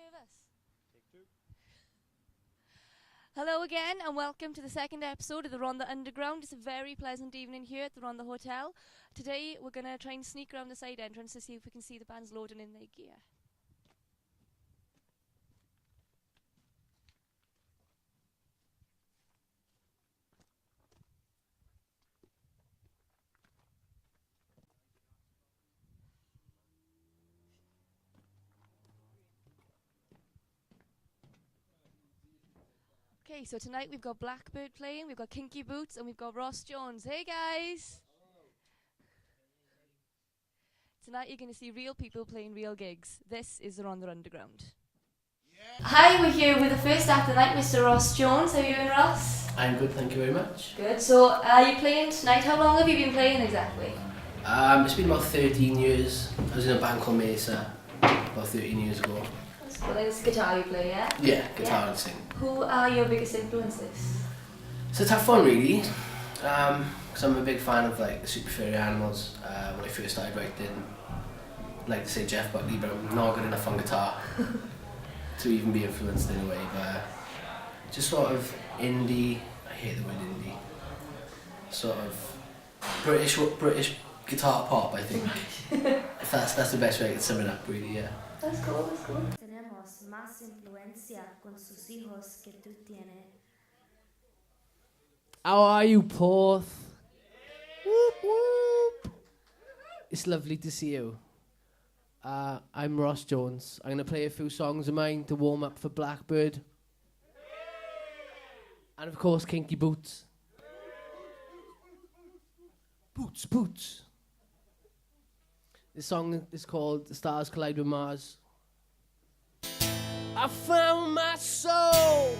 nervous? Take two. Hello again and welcome to the second episode of the Rhondda Underground. It's a very pleasant evening here at the Rhondda Hotel. Today we're going to try and sneak around the side entrance to see if we can see the bands loading in their gear. Okay, so tonight we've got Blackbird playing, we've got Kinky Boots, and we've got Ross Jones. Hey guys! Tonight you're going to see real people playing real gigs. This is the Rhondda Underground. Yeah. Hi, we're here with the first act of the night, Mr. Ross Jones. How are you doing, Ross? I'm good, thank you very much. Good. So, are you playing tonight? How long have you been playing exactly? It's been about 13 years. I was in a band called Mesa about 13 years ago. Well, it's guitar you play, yeah? Yeah, guitar and sing. Who are your biggest influences? It's a tough one really, because I'm a big fan of like the Super Furry Animals. When I first started writing, I'd like to say Jeff Buckley, but I'm not good enough on guitar to even be influenced in a way. But just sort of indie, I hate the word indie, sort of British guitar pop, I think. If that's the best way I can sum it up really, yeah. That's cool, that's cool. Tenemos más influencia con sus hijos que tú tienes. How are you, Porth? Whoop, whoop. It's lovely to see you. I'm Ross Jones. I'm going to play a few songs of mine to warm up for Blackbird. And of course, Kinky Boots. Boots, boots. This song is called The Stars Collide with Mars. I found my soul,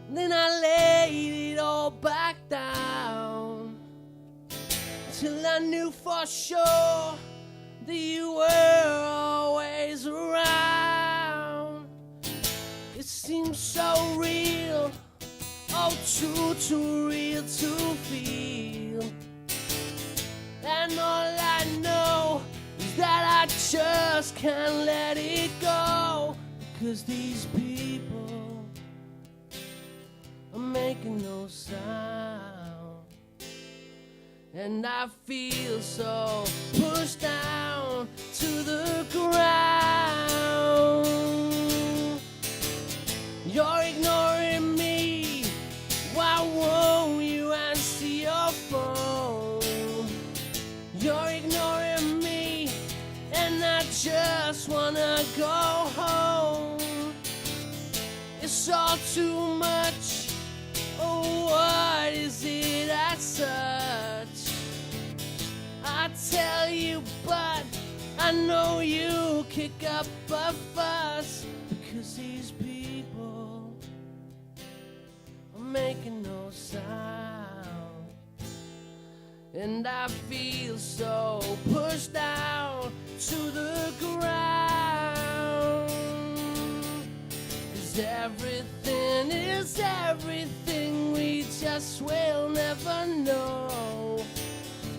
then I laid it all back down, till I knew for sure that you were always around. It seems so real, oh too real to feel. And all I know is that I just can't let it go, because these people are making no sound. And I feel so pushed down to the ground. You're ignoring me, why won't you answer your phone? You're ignoring me, and I just wanna go home. It's all too much, oh what is it as such? I tell you, but I know you kick up a fuss, because these people are making no sound. And I feel so pushed down to the ground, 'cause everything is everything, we just will never know.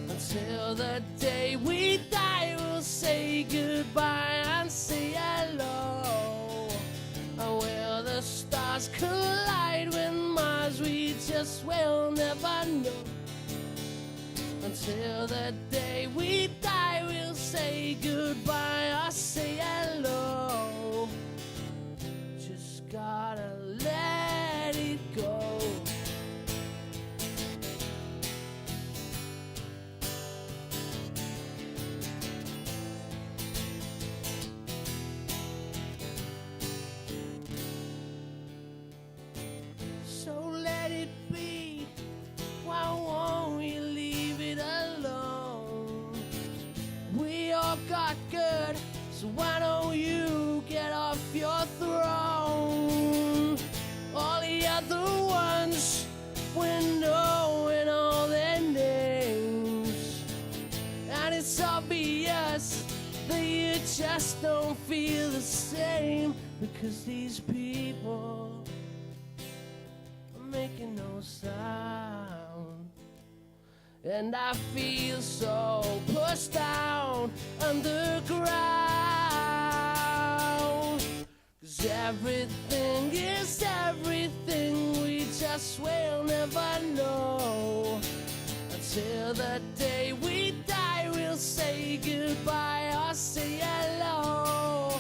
Until the day we die, we'll say goodbye and say hello. And will the stars collide with Mars, we just will never know. Until the day we die, we'll say goodbye or say hello. Just gotta let it go. So let it be, why won't you leave it alone? We all got good, so why don't you get off your throne? All the other ones, we're knowing all their names, and it's obvious that you just don't feel the same, because these people are making no sound. And I feel so pushed down underground, 'cause everything is everything. We just will never know. Until the day we die, we'll say goodbye or say hello.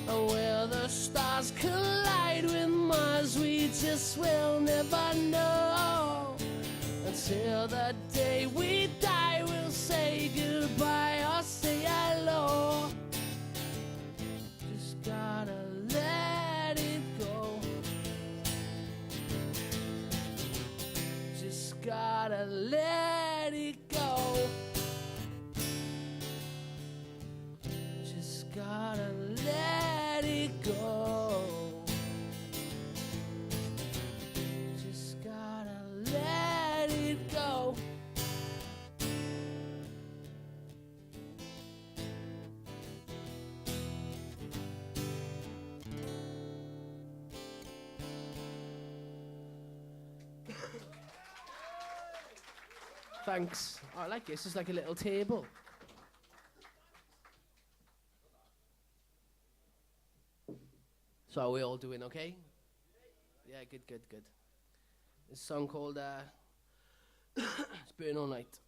And will the stars collide with Mars? We just will never know. Until the day we die, we'll say goodbye or say hello. Just gotta let it go. Just gotta let it go. Just gotta let it go. Just gotta let it go. Thanks. I like it. It's just like a little table. So are we all doing okay? Yeah, good. This song called It's Burning All Night.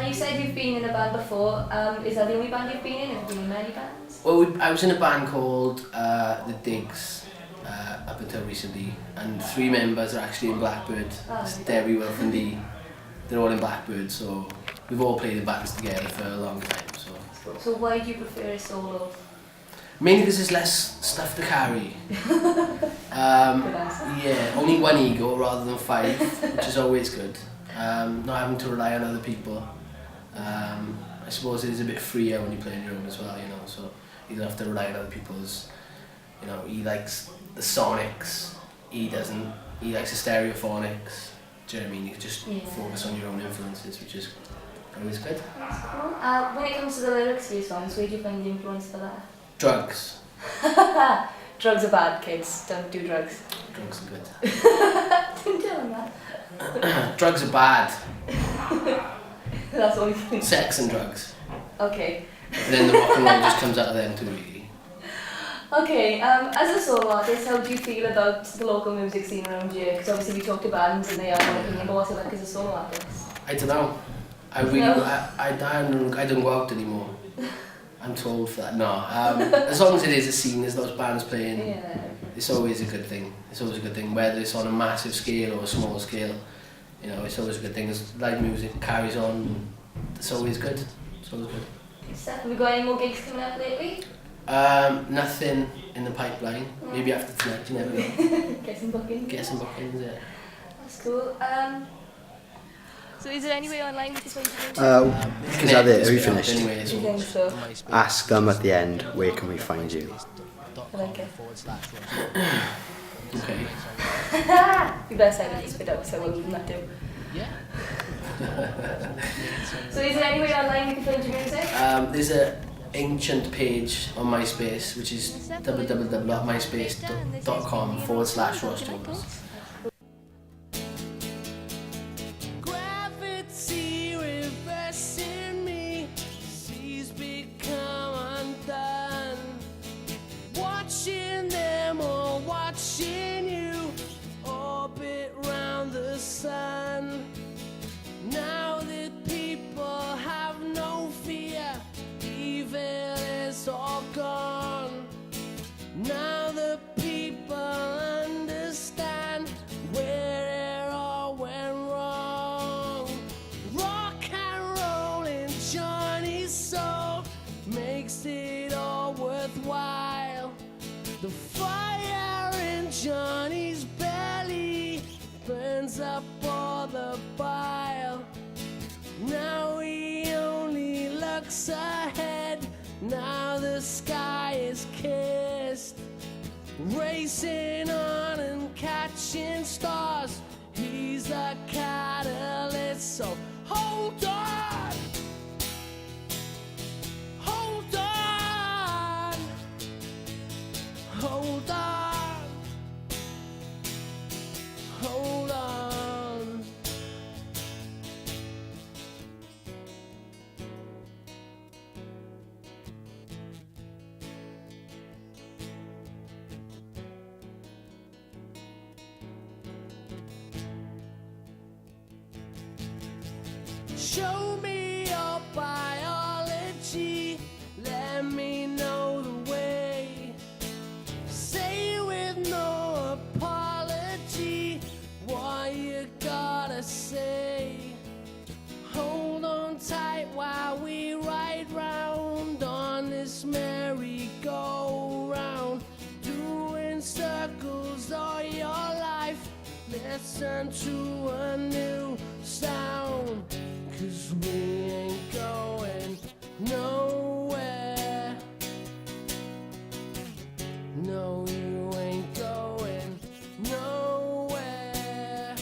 You said you've been in a band before. Is that the only band you've been in? Have you been in many bands? Well, I was in a band called The Digs up until recently, and 3 members are actually in Blackbird. It's Debbie, Wilf and Dee. They're all in Blackbird, so we've all played in bands together for a long time. So why do you prefer a solo? Mainly because there's less stuff to carry. Yeah, only 1 ego rather than 5, which is always good. Not having to rely on other people. I suppose it is a bit freer when you play on your own as well, you know, so you don't have to rely on other people's, you know, he likes the sonics, he doesn't, he likes the stereophonics, do you know what I mean? You can just focus on your own influences, which is always good. That's cool. When it comes to the lyrics for your songs, where do you find the influence for that? Drugs. Drugs are bad, kids. Don't do drugs. Drugs are good. Didn't tell them that. Drugs are bad. That's all you think. Sex and drugs. Okay. But then the rock and roll just comes out of them too, really. Okay, as a solo artist, how do you feel about the local music scene around here? Because obviously we talked to bands and they have an opinion, but what's it like as a solo artist? I don't know. I don't go out anymore. I'm too old for that. No. As long as it is a scene, there's those bands playing. It's always a good thing. It's always a good thing, whether it's on a massive scale or a small scale. You know, it's always a good thing. As live music carries on, it's always good. It's always good. Steph, have we got any more gigs coming up lately? Nothing in the pipeline. Maybe after tonight, you never know. Get some bookings. Get some bookings, yeah. That's cool. So is there any way online we can find you? Is that it? Are we finished? Anyway, I think so. Ask them at the end, where can we find you? I like it. Okay. You better say that you spit out, so we'll leave that too. Yeah. So is there any way online we can find your music? There's a ancient page on MySpace, which is www.myspace.com/Ross Jones. Gravity reversing me, seas become undone. Watching them or watching you orbit round the sun. Now that people have no fear, evil is all gone. Now the people understand where it all went wrong. Rock and roll in Johnny's soul makes it all worthwhile. The fire in Johnny's belly burns up all the bile. Now he only looks ahead. Now the sky is kissed. Racing on and catching stars. He's a catalyst. So hold on. Hold on. Hold on. Hold on. listen to a new sound, 'cause we ain't going nowhere. No, you ain't going nowhere.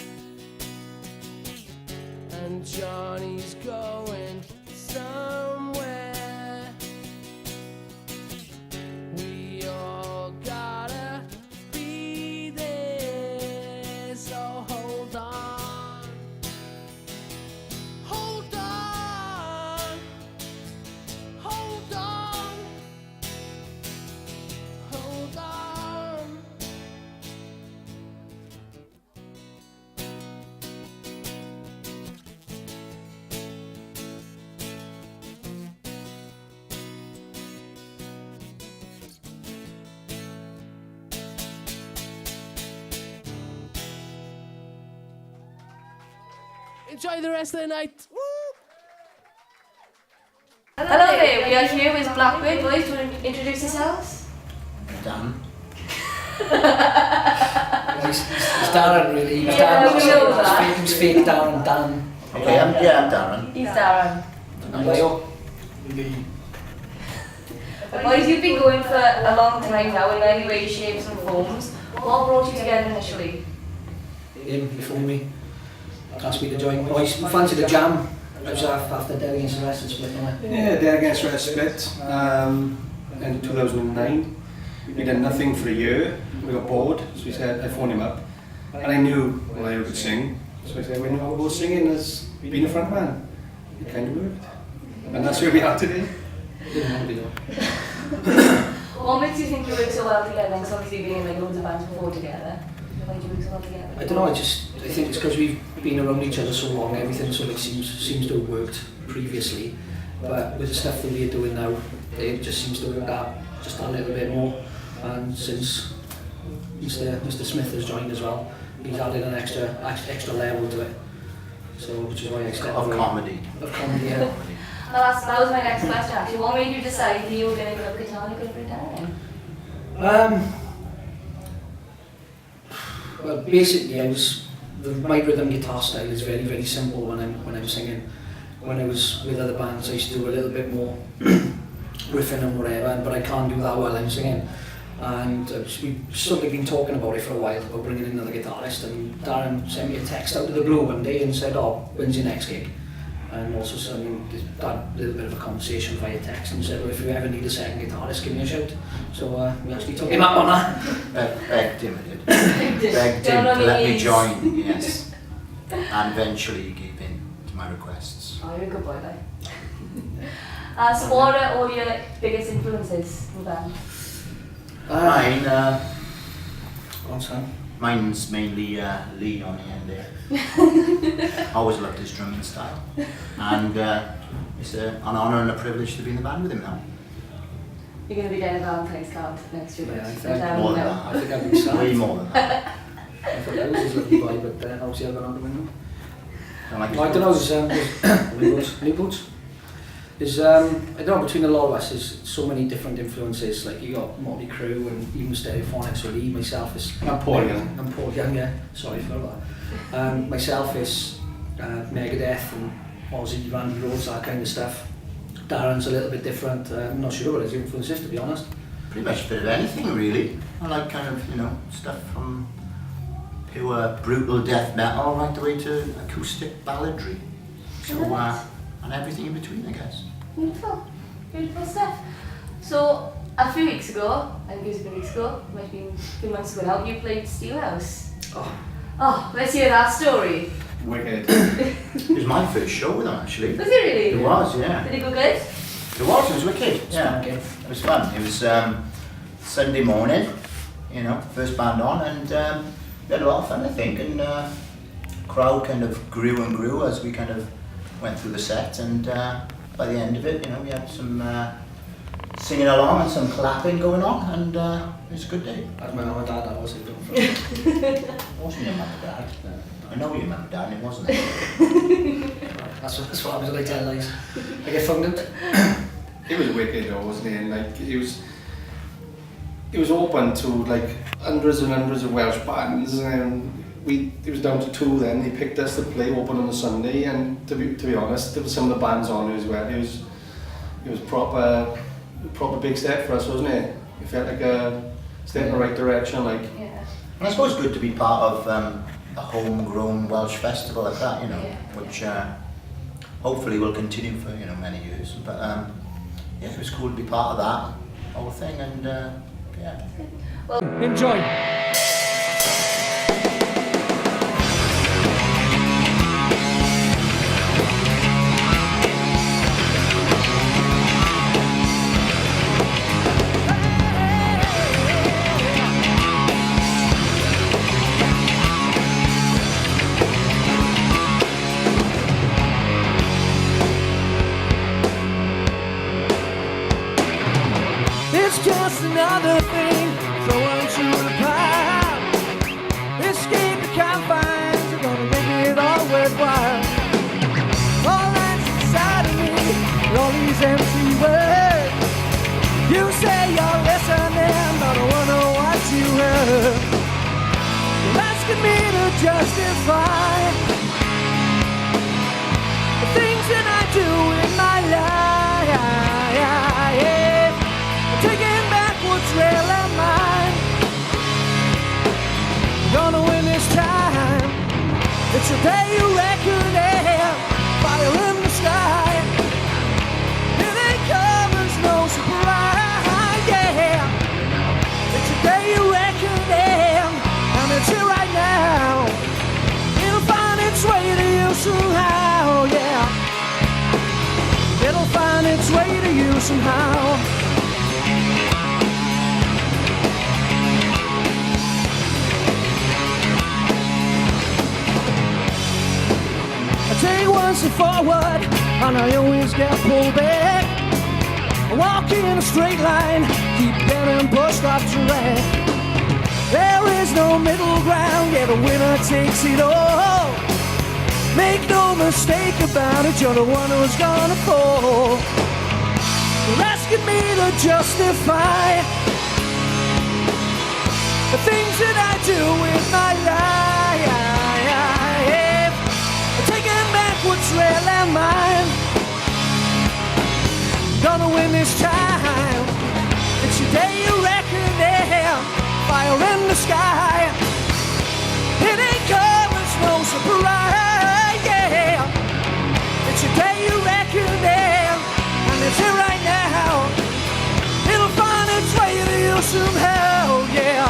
And Johnny's going somewhere. We all gotta be there, so hold on. Hold on. Hold on. Hold on. Enjoy the rest of the night. Woo! Hello there, we are here with Blackbird. Boys, do you want to introduce yourselves? Dan. He's Darren, really. He's Yeah, Darren. we know that. He's fake Darren. Okay, I'm Darren. He's Darren. And Leo. Boys, you've been going for a long time now in many ways, shapes and forms. What brought you together initially? Him before me asked me to join. Oh, he fancied a jam. It was after Derry against the rest of split, wasn't it? Yeah, Derry against Red split in 2009. We did nothing for a year. We got bored, so we said, I phoned him up. And I knew Leo could sing, so I said, when I'll go singing as being a front man. It kind of worked. And that's where we are today. Didn't want to be though. What makes you think you work so well together? Because obviously you've been in like loads of bands before together. Why do you work so well together? I don't know, I think it's because we've been around each other so long, everything sort of seems to have worked previously. But with the stuff that we're doing now, it just seems to work out just a little bit more. And since Mr. Smith has joined as well, he's added an extra level to it. So, which is why I stepped Of away. comedy. Of comedy, yeah. That was my next question actually. What made you decide that you were going to give up guitar and you could retire? Well, basically, my rhythm guitar style is very, very simple when I'm singing. When I was with other bands, I used to do a little bit more riffing and whatever, but I can't do that while I'm singing. And we've sort of been talking about it for a while, about bringing in another guitarist, and Darren sent me a text out of the blue one day and said, oh, when's your next gig? And also had a little bit of a conversation via text and said, well, if you ever need a second guitarist, give me a shout. So we actually took him up on that. Begged him, I did. Begged him to let me join, yes. And eventually he gave in to my requests. Oh, you're a good boy, though. So what are all your biggest influences in the band? Mine, Go on, Sam. mine's mainly Lee on the end there. Always loved his drumming style. And it's an honour and a privilege to be in the band with him now. You're going to be getting a Valentine's card next year. Yeah, I right? think More than No. that. I think I'd be sad. Way more than that. I thought that was his lucky boy, but obviously I got on the window. I like his I don't know, there's new boots. There's I don't know, between a lot of us there's so many different influences, like you got Motley Crue and even Stereophonics or Lee, myself is I'm Paul Young. I'm Paul Young, yeah, sorry for that. Myself is Megadeth and Ozzy, Randy Rhoads, that kind of stuff. Darren's a little bit different, I'm not sure what his influence is, to be honest. Pretty much a bit of anything really. I like kind of, stuff from pure brutal death metal right the way to acoustic balladry. So, and everything in between, I guess. Beautiful. Beautiful stuff. So, a few weeks ago, I think it was a few weeks ago, might have been a few months ago now, you played Steelhouse. Oh, let's hear that story. Wicked. It was my first show with them actually. Was it really? It was, yeah. Did it go good? It was wicked. Yeah, it was fun. It was Sunday morning, first band on, and we had a lot of fun, I think. And crowd kind of grew and grew as we kind of went through the set, and by the end of it, we had some singing along and some clapping going on, and it was a good day. That's my mum and dad, that was it. It wasn't your mum and dad. I know your mum and dad, and it wasn't it. That's what happens when I tell lies. I get funded. It was wicked though, wasn't it? And like it was open to like hundreds and hundreds of Welsh bands, and it was down to 2 then. They picked us to play open on the Sunday, and to be honest, there was some of the bands on as well. It was proper big step for us, wasn't it? It felt like a step in the right direction, like. Yeah. And I suppose good to be part of a homegrown Welsh festival like that, you know, which hopefully will continue for many years. But yeah, it was cool to be part of that whole thing, and yeah. Enjoy. It's just another thing throwing to the pile. Escape the confines, you're gonna make it all worthwhile. All that's inside of me, all these empty words. You say you're listening, but I wonder what you heard. You're asking me to justify the things that I do in my life. Taking back what's really mine. Gonna win this time. It's a day you reckon it. Fire in the sky. It ain't coming, no surprise. Yeah. It's a day you reckon it. And it's here right now. It'll find its way to you somehow. Yeah. It'll find its way to you somehow. I take one step forward, and I always get pulled back. I walk in a straight line, keep getting pushed off track. There is no middle ground, yeah, the winner takes it all. Make no mistake about it, you're the one who's gonna fall. You're asking me to justify the things that I do with my life. Taking back what's really mine. Gonna win this time. It's your day you reckon it. Fire in the sky. It ain't coming, no surprise. Yeah. It's your day you reckon it. And it's here right now. It'll find its way to you somehow. Yeah.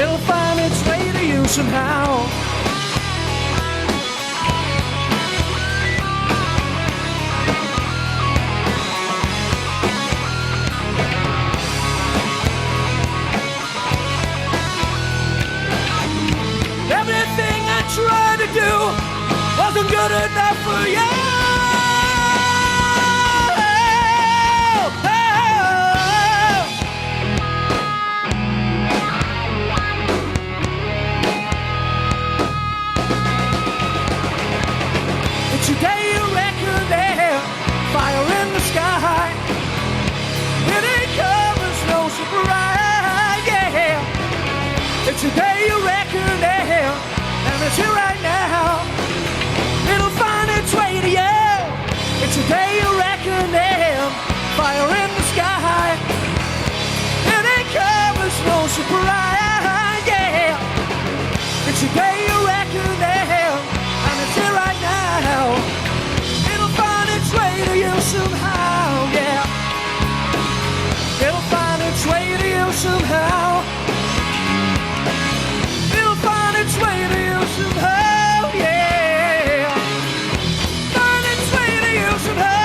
It'll find its way to you somehow. Everything I tried to do wasn't good enough for you. It's your day you reckon it. Fire in the sky. It ain't coming, no surprise. Yeah. It's your day you reckon it. And it's here right now. It'll find its way to you. It's your day you reckon it. Fire in the sky. It ain't coming, no surprise. Yeah. It's your day you reckon it. And it's here right now. It'll find its way to you somehow. Yeah. It'll find its way to you somehow. It'll find its way to you somehow, yeah. Find its way to you somehow.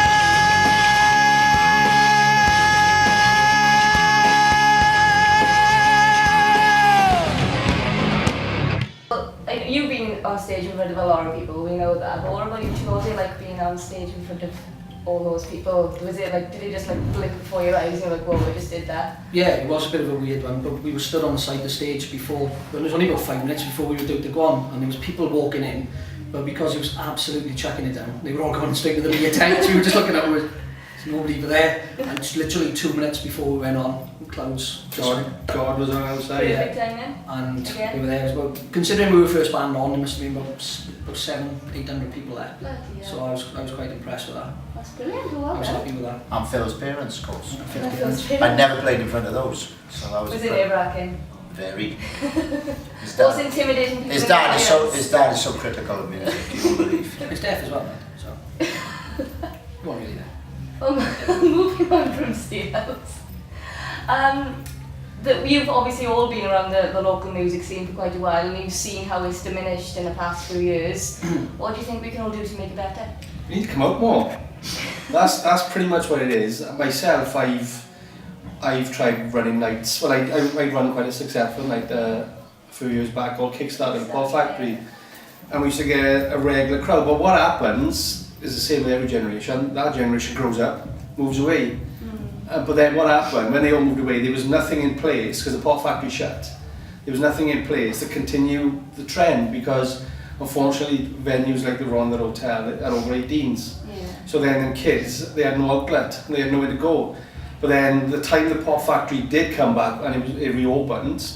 Well, you've been on stage in front of a lot of people, we know that. But what about you? What was it like being on stage in front of all those people? Was it like, did it just like blink before your eyes and you're like, whoa, I just did that? Yeah, it was a bit of a weird one, but we were stood on the side of the stage before, well, it was only about 5 minutes before we were due to go on, and there was people walking in, but because it was absolutely chucking it down, they were all going straight to the media tent, so we were just looking at them, nobody were there. And just literally 2 minutes before we went on, clouds just God was on outside. Perfect timing. and Again? they were there as well. Considering we were first band on, there must have been about 700-800 people there. Bloody hell. So I was quite impressed with that. That's brilliant. Well I was done. happy with that. And Phil's parents, of course. That feels I'd brilliant. never played in front of those, so that was Was it nerve-wracking? very. His Was dad, intimidating people his in dad the is so audience? his dad is so critical of music. You won't believe. It's deaf as well, man. So you weren't really there. Moving on from Steelhouse. You've obviously all been around the local music scene for quite a while, and you've seen how it's diminished in the past few years. What do you think we can all do to make it better? You need to come out more. That's pretty much what it is. Myself, I've tried running nights. Well, I run quite a successful night a few years back called Kickstarter at Pop Factory, and we used to get a regular crowd. But what happens is the same with every generation. That generation grows up, moves away. But then what happened, when they all moved away, there was nothing in place, because the Pop Factory shut. There was nothing in place to continue the trend, because unfortunately venues like the Rhondda Hotel are over 18s. Yeah. So then kids, they had no outlet, they had nowhere to go. But then the time the Pop Factory did come back and it reopened,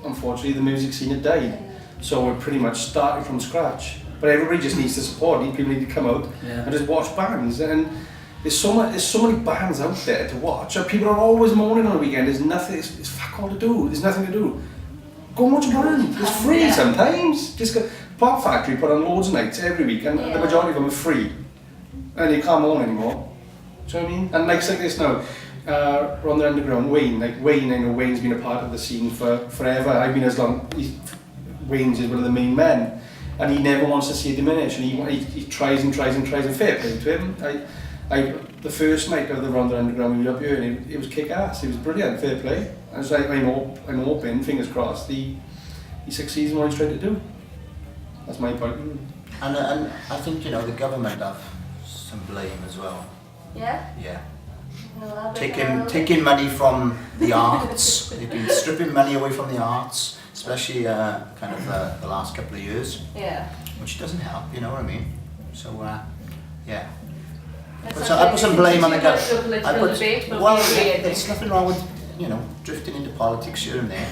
unfortunately the music scene had died. So we're pretty much starting from scratch. But everybody just needs to support, people need to come out and just watch bands. And there's so many bands out there to watch. People are always moaning on the weekend, there's nothing, it's fuck all to do, there's nothing to do. Go and watch a band, it's free sometimes. Just go. Pop Factory put on loads of nights every week, and the majority of them are free. And you can't moan anymore. Do you know what I mean? And like this now, Rhondda Underground, Wayne, I know Wayne's been a part of the scene for forever. I've been as long, Wayne's is one of the main men. And he never wants to see it diminish, and he tries and fair play to him. The first night of the Rhondda Underground, we were up here, and it was kick-ass, it was brilliant, fair play. I was like, I'm hoping, fingers crossed, he succeeds in what he's trying to do. That's my point. And I think, you know, the government have some blame as well. Yeah? Yeah. No, Taking money from the arts. They've been stripping money away from the arts, especially kind of the last couple of years. Yeah. Which doesn't help, you know what I mean? So, yeah. That's I put some blame on the government. Well, there's nothing wrong with, you know, drifting into politics here and there.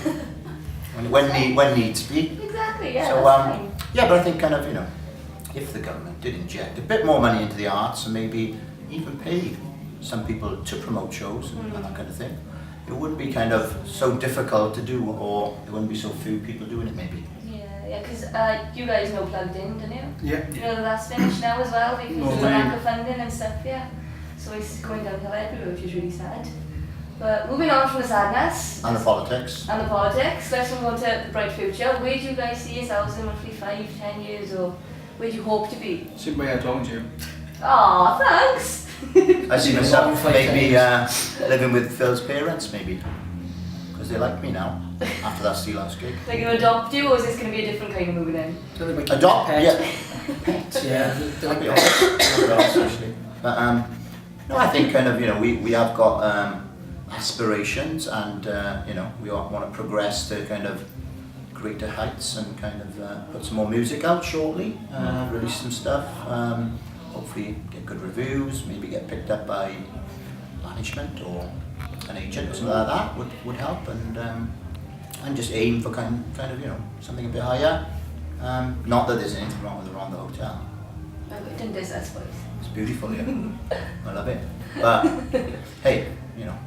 when needs be. Exactly, yeah. So, that's fine. yeah, but I think kind of, you know, if the government did inject a bit more money into the arts and maybe even pay some people to promote shows and that kind of thing, it wouldn't be kind of so difficult to do, or there wouldn't be so few people doing it maybe. Yeah, because you guys know Plugged In, don't you? Yeah. Do you know that that's finished now as well because No of the way. lack of funding and stuff, yeah. So it's going downhill everywhere, which is really sad. But moving on from the sadness And the politics. let's move on to the bright future. Where do you guys see yourselves in roughly 5-10 years, or where do you hope to be? Sit by here talking to you. Aw, thanks! I see myself Five maybe living with Phil's parents maybe, because they like me now after that Steelhouse gig. They're going to adopt you, or is this going to be a different kind of moving in? Adopt? Yeah. Pets, yeah. They're That'd be like awesome. That'd be awesome, actually. But no, I think kind of, you know, we have got aspirations, and you know, we want to progress to kind of greater heights and kind of put some more music out shortly, release some stuff, hopefully get good reviews, maybe get picked up by management or an agent or something like that would help, and just aim for kind of, you know, something a bit higher. Not that there's anything wrong with the Rhondda Hotel. Didn't this, I suppose. It's beautiful, yeah. I love it. But hey, you know,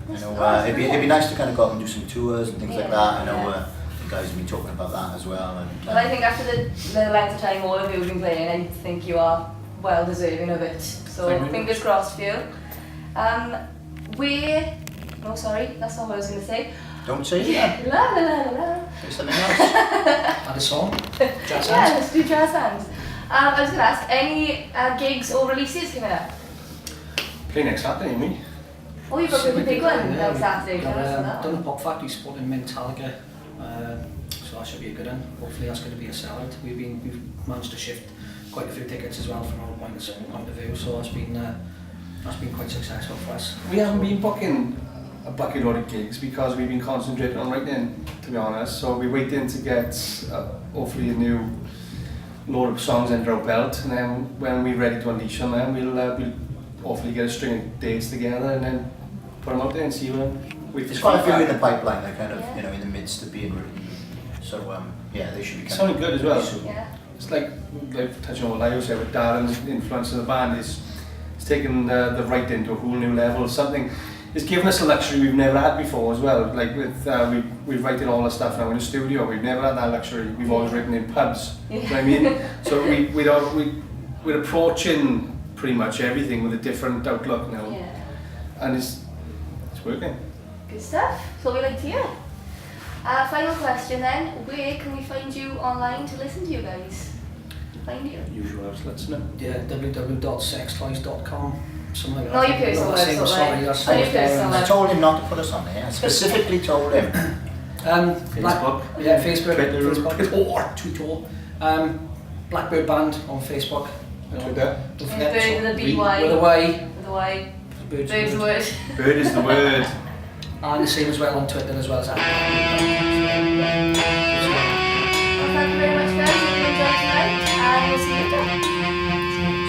I know it'd be nice to kind of go out and do some tours and things like that. I know the guys have been talking about that as well. And, Well, I think after the length of time all of you have been playing, I think you are well deserving of it. So Thank you. fingers crossed for you. No, sorry, that's not what I was going to say. don't say it again. La la la la la. Say something else. Add a song. Jazz Yeah, hands. let's do jazz hands. I was going to ask, any gigs or releases coming up? Play next Saturday, me. Oh, you've got a big one Yeah, next Saturday. got, Tell us about done that. a Pop Factory spot in Metallica, so that should be a good one. Hopefully that's going to be a sellout. We've managed to shift quite a few tickets as well from our point of view, so that's been quite successful for us. We haven't been booking a bucket load of gigs because we've been concentrating on writing, to be honest. So we're waiting to get hopefully a new load of songs under our belt, and then when we're ready to unleash on them, we'll hopefully get a string of dates together and then put them out there and see when we. There's quite a few in the pipeline. They're kind of Yeah. in the midst of being written. So yeah, they should be It's coming. sounding good as well. soon. Yeah. It's like touching on what I was saying with Darren's influence in the band is it's taken the writing to a whole new level. Something it's given us a luxury we've never had before as well. Like with we've writing all the stuff now in the studio. We've never had that luxury. We've always written in pubs. You know what I mean? So we're approaching pretty much everything with a different outlook now, Yeah. and it's working. Good stuff. So we like to hear. Final question then. Where can we find you online to listen to you guys? Find you. Usual outlets, no? Yeah, www.sextoys.com, something like No, that. your personal Not the same, website, sorry, right? that's Oh, your not personal I told him not to put us on there. I specifically told him. Facebook. Facebook, Twitter. Twitter. Blackbird Band on Facebook. Twitter. Don't forget, Bird with a B-Y. With a Y. With a Y. Bird's Bird's the the word. Bird is the word. And the same as well on Twitter as well as that. Well, thank you very much, guys. Hope you enjoyed tonight, and we'll see you later.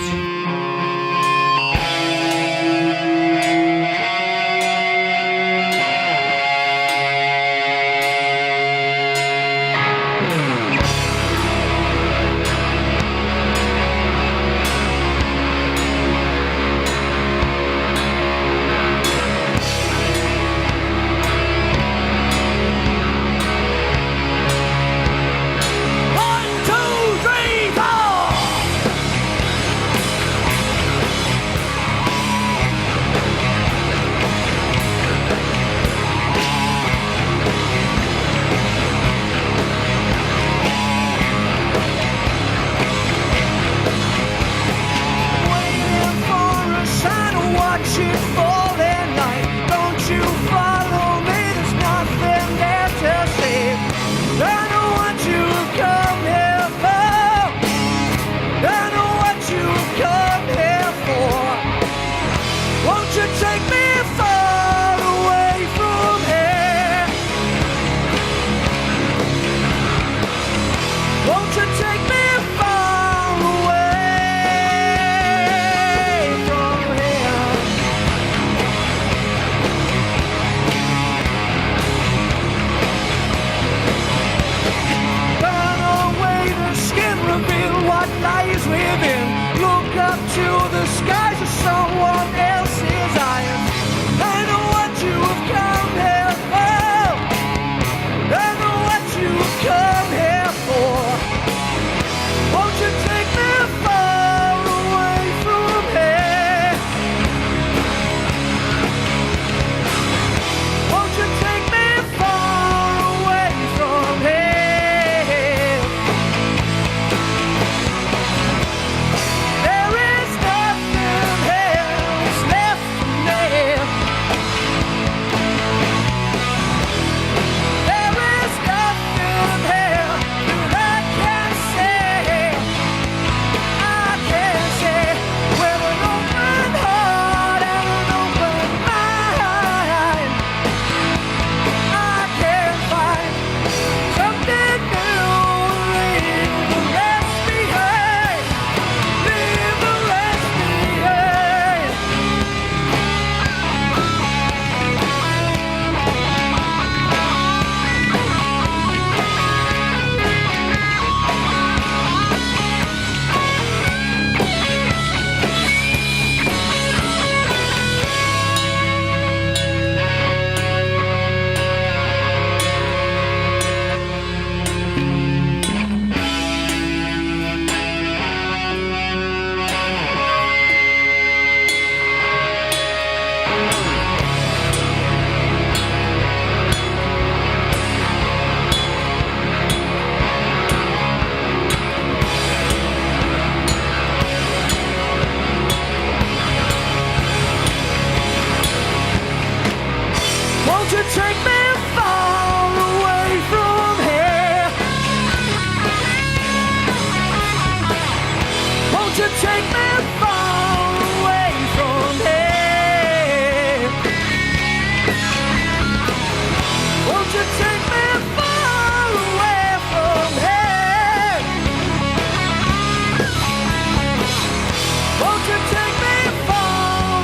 Won't you take me far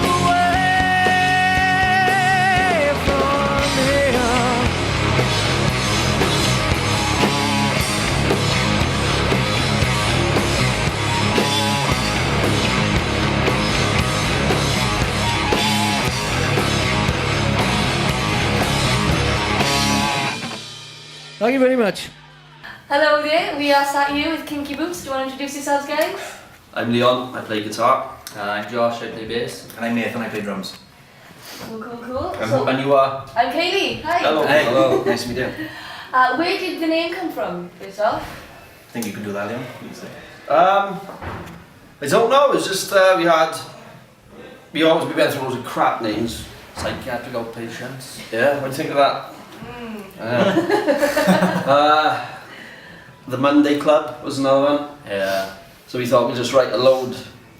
Thank you very much. Hello there, we are sat here with Kinky Boots. Do you want to introduce yourselves, guys? I'm Leon, I play guitar. I'm Josh, I play bass. And I'm Nathan, I play drums. Cool. And you are? I'm Kaylee. Hi. Hello. Hey, hello, nice to meet you. Where did the name come from, first off? I think you can do that, Leon. You say. I don't know, it's just we went through loads of crap names. Psychiatric outpatients. Yeah, what do you think of that? The Monday Club was another one. Yeah. So we thought we'd just write a load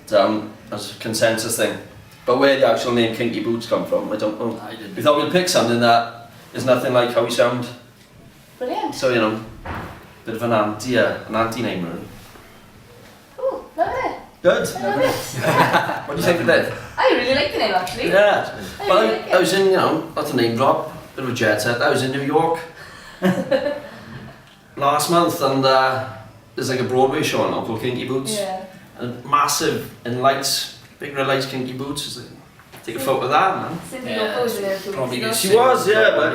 down as a consensus thing. But where the actual name Kinky Boots come from, I don't know. I didn't. We thought we'd pick something that is nothing like how we sound. Brilliant. So, bit of an anti-name really. Ooh, love it. Good. I love it. What do you think of that? I really like the name, actually. Yeah. I Well, really like I it. was in, not a name drop, bit of a jet set. I was in New York last month, and there's like a Broadway show now called Kinky Boots. Yeah. And massive in lights, big red lights, Kinky Boots. It's like, take a photo of that, man. Cindy Yeah, Lauper was in there 2 probably weeks good. ago. She was, yeah, but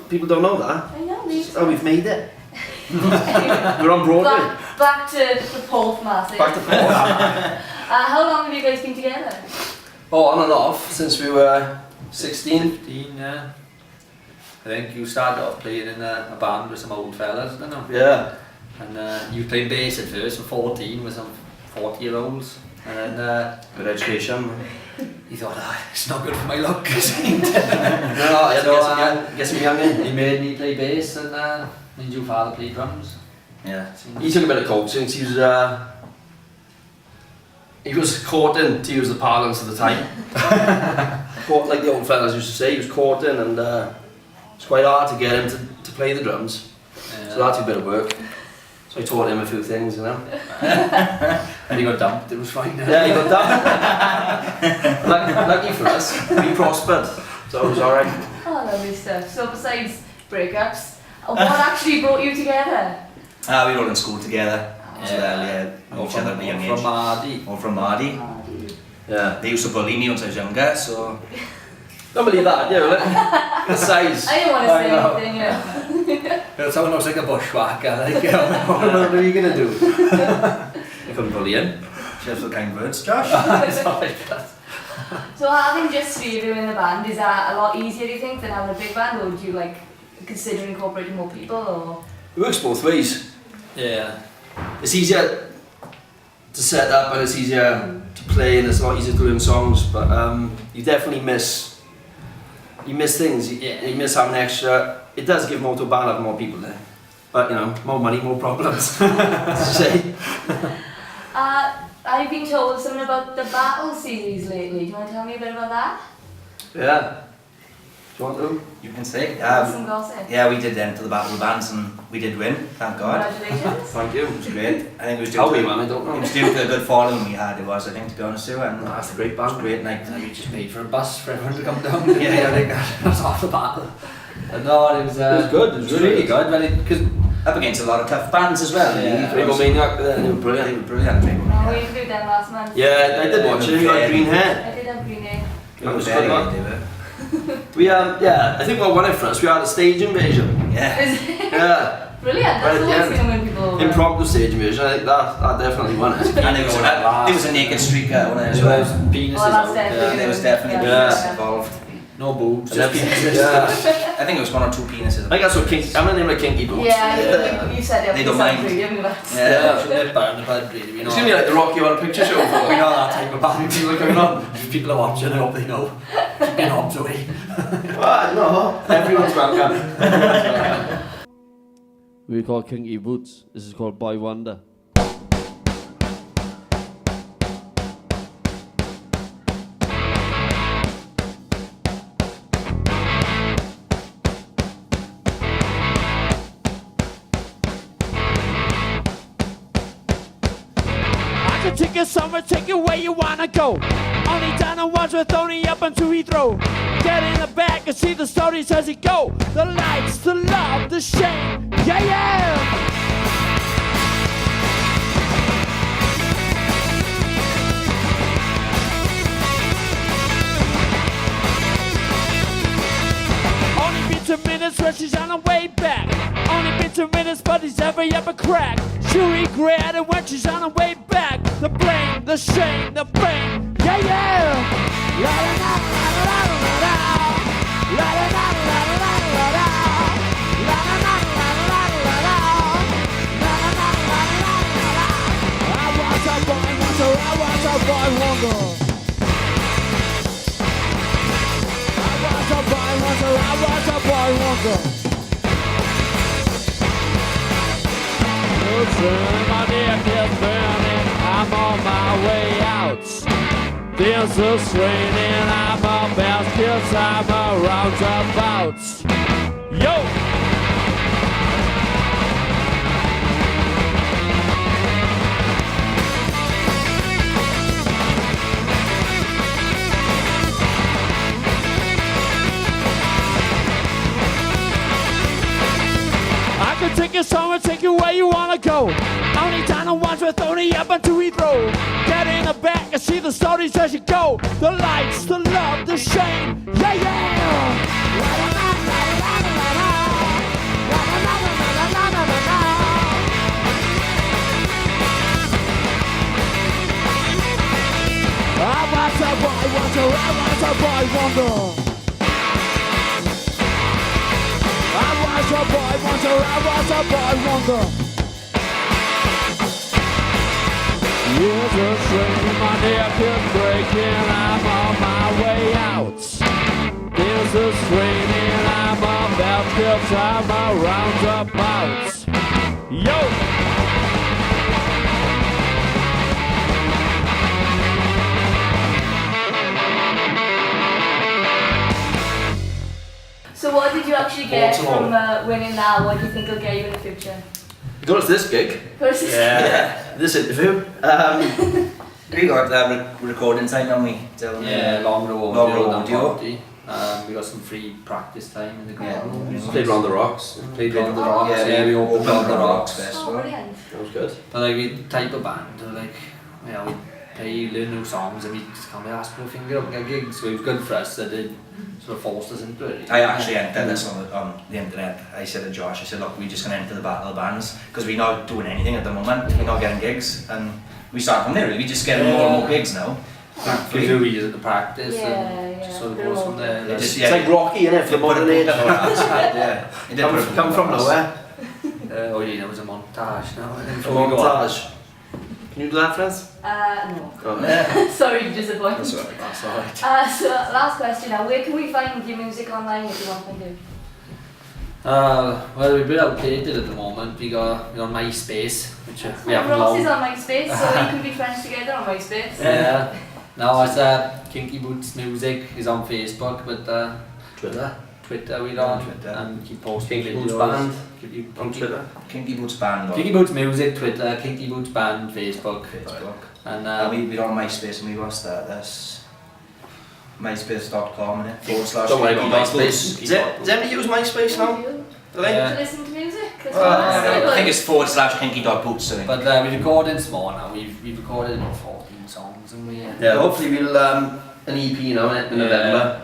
people don't know that. I know, these. Oh, we've made it. Anyway, We're on Broadway. back to the Porth Massive. Back to Porth. How long have you guys been together? Oh, on and off since we were 16. 15, yeah. I think you started off playing in a band with some old fellas, didn't you? Yeah. And you played bass at first for 14 with some 40-year-olds. And then Good education. he thought, it's not good for my luck. No, I had So, to get some young in. he made me play bass and made your father play drums. Yeah. He took a bit of coaching. He was courting, to use the parlance of the time. Caught, like the old fellas used to say, he was courting, and it's quite hard to get him to play the drums. So that took a bit of work. So I taught him a few things, And he got dumped, it was fine. Yeah, he got that. Lucky for us, we prospered. So it was alright. Oh, lovely stuff. So besides breakups, what actually brought you together? We were all in school together. As well, yeah. Knew each other at a young From age. Mardy. All from Mardy. Yeah. They used to bully me once I was younger, so... Don't believe that, yeah, really. The size. I didn't want to say anything, you know. Someone looks like a bushwhacker, like, What are you going to do? I couldn't bully him. Cheers for the kind words, Josh. So having just three of you in the band, is that a lot easier, do you think, than having a big band, or do you like consider incorporating more people, or? It works both ways. Yeah. It's easier to set up and it's easier to play and it's a lot easier to learn songs, but you definitely miss things. You miss having extra. It does give more to a band having more people there, but more money, more problems. To say. I've been told something about the Battle series lately. Do you want to tell me a bit about that? Yeah. Do you want to? You can say. Some gossip. Yeah, we did enter the battle bands and we did win, thank God. Congratulations. Thank you. It was great. I think it was due How to we, man? I don't it know. was due to the good following we had. It was, I think, to be honest with you. And That's a great it was band. great night. We just paid for a bus for everyone to come down. Yeah. I think that's half the battle. No, it was good, it was really really good. Because Up against a lot of tough bands as well. Yeah. Rainbow Maniac, they were They brilliant. were brilliant. Oh, we interviewed them last month. Yeah, I did watch it. You had green hair. I did have green hair. That was very good, good, man. they were. We yeah, I think what won it for us, we had a stage invasion. Yeah. Is it? Yeah, Brilliant. That's Right, always yeah. going to win people over. impromptu stage invasion. I think that definitely won it. And there was a naked streaker on it as well. penises Oh, that's out. definitely There was definitely Yeah. penis involved. No boobs, And just then- penises. yeah. I think it was 1 or 2 penises. I think that's what Kinky. I'm gonna name it Kinky Boots. Yeah, you said it. They don't mind. Haven't you? Yeah. Should they burn the blood, really? We know. It's gonna be like the Rocky Horror Picture Show. We know that type of band people are coming on. If people are watching, I hope they know. Keep your knobs away. No, everyone's welcome. We call Kinky Boots. This is called Boy Wonder. I can take you somewhere, take you where you wanna go. Only down on Wandsworth, only up until Heathrow. Get in the back and see the stories as it go. The lights, the love, the shame. Yeah, yeah. Only been 2 minutes. minutes when she's on her way back. Only been 2 minutes, but he's every ever crack. She'll regret it when she's on her way back. The blame, the shame, the pain. Yeah, yeah. La la la la la la la. La la la la la la la la. La la la la la la la. La la la la la la la. I was a boy wonder, I was a boy wonder. I was a boy wonder, I was a boy wonder. My neck is burning, I'm on my way out. This is raining, I'm about 'cause I'm a roundabout. Yo! I can take you somewhere, take you where you wanna go. Only down on ones with only up until we throw. Get in the back and see the stories as you go. The lights, the love, the shame. Yeah, yeah. I was a boy wonder, I was a boy wonder. I was a boy wonder, I was a boy wonder. Years of strain, my neck is breaking, I'm on my way out. There's a strain and I'm about 'cause I'm a roundabout. Yo! So what did you actually get from winning now? What do you think will get you in the future? You got us this gig. Versus This interview. We got recording time, haven't we? Yeah, long road audio. We got some free practice time in the ground. Played Round the Rocks. Played Round the Rocks. Yeah, we opened Round the Rocks Oh, festival. brilliant. That was good. But like we type of band, like we play, learn new songs, and we just can't be asked for a finger up and get gigs. So it was good for us that it sort of forced us into it. I actually entered this on the internet. I said to Josh, I said, look, we're just going to enter the battle of bands because we're not doing anything at the moment. We're not getting gigs, and we start from there. Really, we just getting more and more gigs now. Gives you reason to practice Yeah, and yeah. just sort of goes from there. It just, It's like Rocky, innit? For modern age. Yeah. It did put it Come from nowhere. Oh yeah, there was a montage now. A montage. Can you do that for us? No. Oh. Sorry to disappoint. That's alright. That's alright. So last question now, where can we find your music online if you want to do? Well, we're a bit outdated at the moment. We're on MySpace, which we haven't Ross is long. on MySpace, so we can be friends together on MySpace. Yeah. Now it's Kinky Boots Music is on Facebook, but Twitter we're on, Twitter. and keep posting Kinky Boots videos. Band. On Twitter. Kinky Boots Band on Kinky Boots Music, Twitter, Kinky Boots Band, Facebook. And we're on MySpace and we will start this. MySpace.com // Don't worry about MySpace. Does anybody use MySpace now? To listen to music? That's I think it's /kinky.boots. I think. But we're recording small now. We've recorded 14 songs, and we Yeah, hopefully we'll an EP now in November.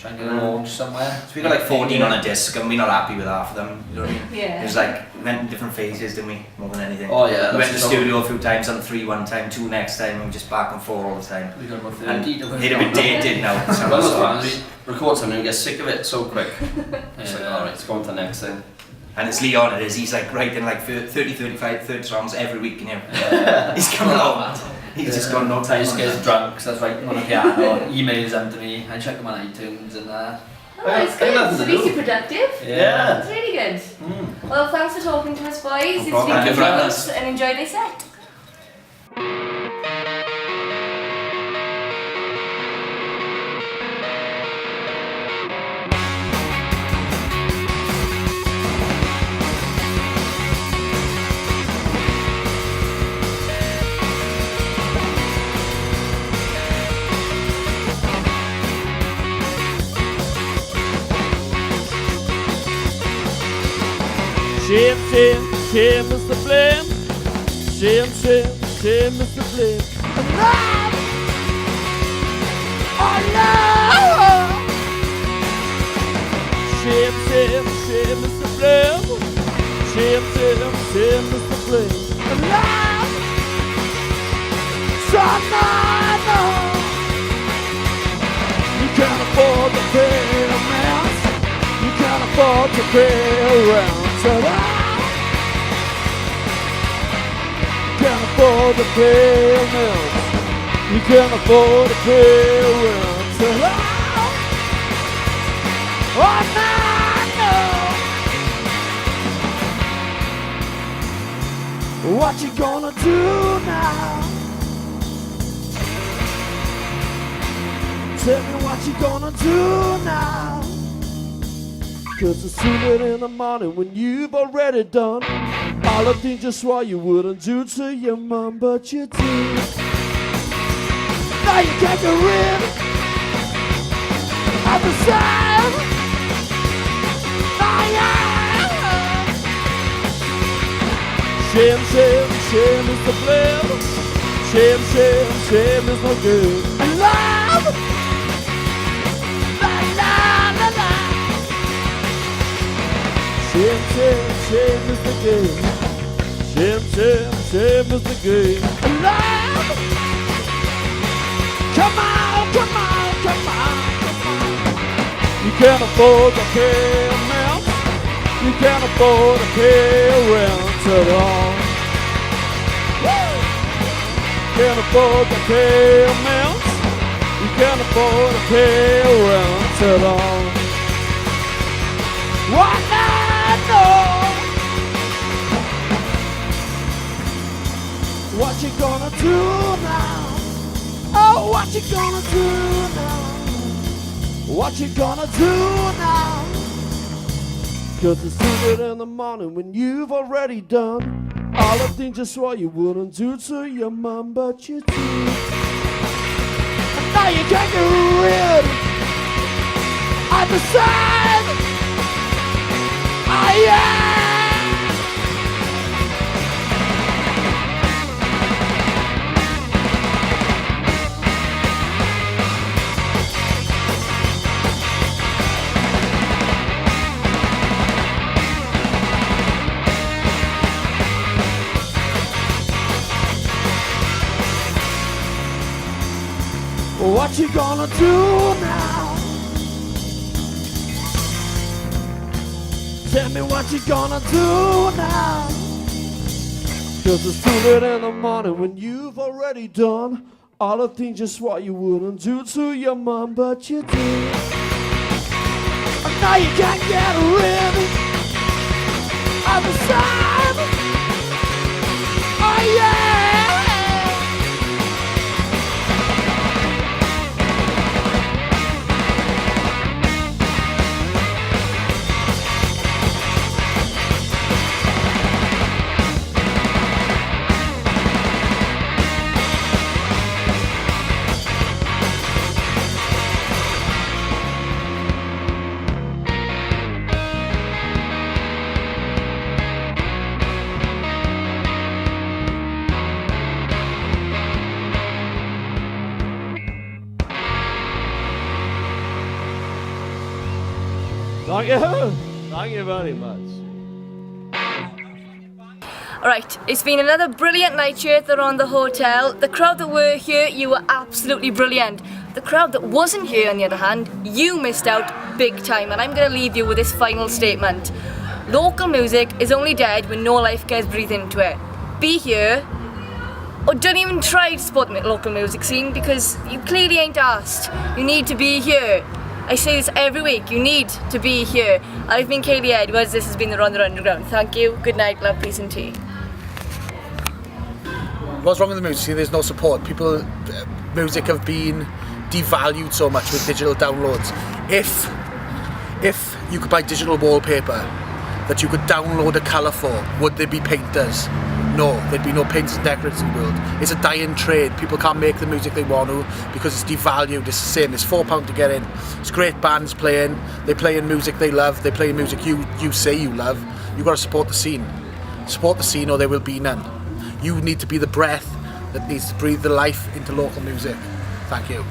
try and get a launch somewhere. So we got like 14 on a disc and we're not happy with half of them. You know what I mean? Yeah. It was like we went in different phases, didn't we? More than anything. Oh yeah. We went to the that's studio a few times, on 3 one time, 2 next time, and we just back and forth all the time. We got about And 30 to they're a bit dated now. Well, some that's songs. fine. We record something and get sick of it so quick. It's like, Yeah. alright, let's go on to the next thing. And it's Leon, it is. He's like writing like 30, 35, 30 songs every week, you know. Yeah. He's coming along. He's just got no I time. just on get it. drunk, so that's writing on a piano, emails them to me, I check them on iTunes and Oh, it's good. nothing It's to at least do. you're productive. Yeah. It's really good. Well, thanks for talking to us, boys. It's been problem. Thank you for having fabulous and enjoy this set. Shame, Mr. Flynn. Shame, Mr. Flynn. Love! Oh, love! Shame, shame, shame is the blame. Shame, shame, shame is the blame. And love, someone you can't afford to pay a mess. You can't afford to pay around. So you can't afford to pay a mess. You can't afford to pay around. So oh no. What you gonna do now? Tell me what you gonna do now. 'Cause it's too late in the morning when you've already done all the things you swore you wouldn't do to your mom, but you did. Now you can't get rid of the same. Oh yeah. Shame, shame, shame is the blame. Shame, shame, shame is no good. And love, la la la la. Shame, shame, shame is the game. Shame, shame, shame is the game. And love, come on, come on, come on, come on. You can't afford to pay a man. You can't afford to pay rent at all. Can't afford to pay amounts. You can't afford to pay rent at all. Why not know? What you gonna do now? Oh, what you gonna do now? What you gonna do now? 'Cause it's too late in the morning when you've already done all the things you swore you wouldn't do to your mom, but you did. And now you can't get rid of the sun. Oh yeah. What you gonna do now? Tell me what you gonna do now. 'Cause it's too late in the morning when you've already done all the things you swore you wouldn't do to your mom, but you did. And now you can't get rid of the sun. Oh yeah. Thank you. Thank you very much. Alright, it's been another brilliant night here at the Rhondda Hotel. The crowd that were here, you were absolutely brilliant. The crowd that wasn't here, on the other hand, you missed out big time, and I'm going to leave you with this final statement. Local music is only dead when no life gets breathed into it. Be here, or don't even try to support the local music scene because you clearly ain't asked. You need to be here. I say this every week, you need to be here. I've been Kaylee Edwards, this has been the Rhondda Underground. Thank you, good night, love, peace and tea. What's wrong with the music scene? There's no support. People, music have been devalued so much with digital downloads. If you could buy digital wallpaper that you could download a colour for, would there be painters? No, there'd be no painters and decorators in the world. It's a dying trade. People can't make the music they want to because it's devalued. It's the same. It's £4 to get in. It's great bands playing. They're playing music they love. They're playing music you say you love. You've got to support the scene. Support the scene or there will be none. You need to be the breath that needs to breathe the life into local music. Thank you.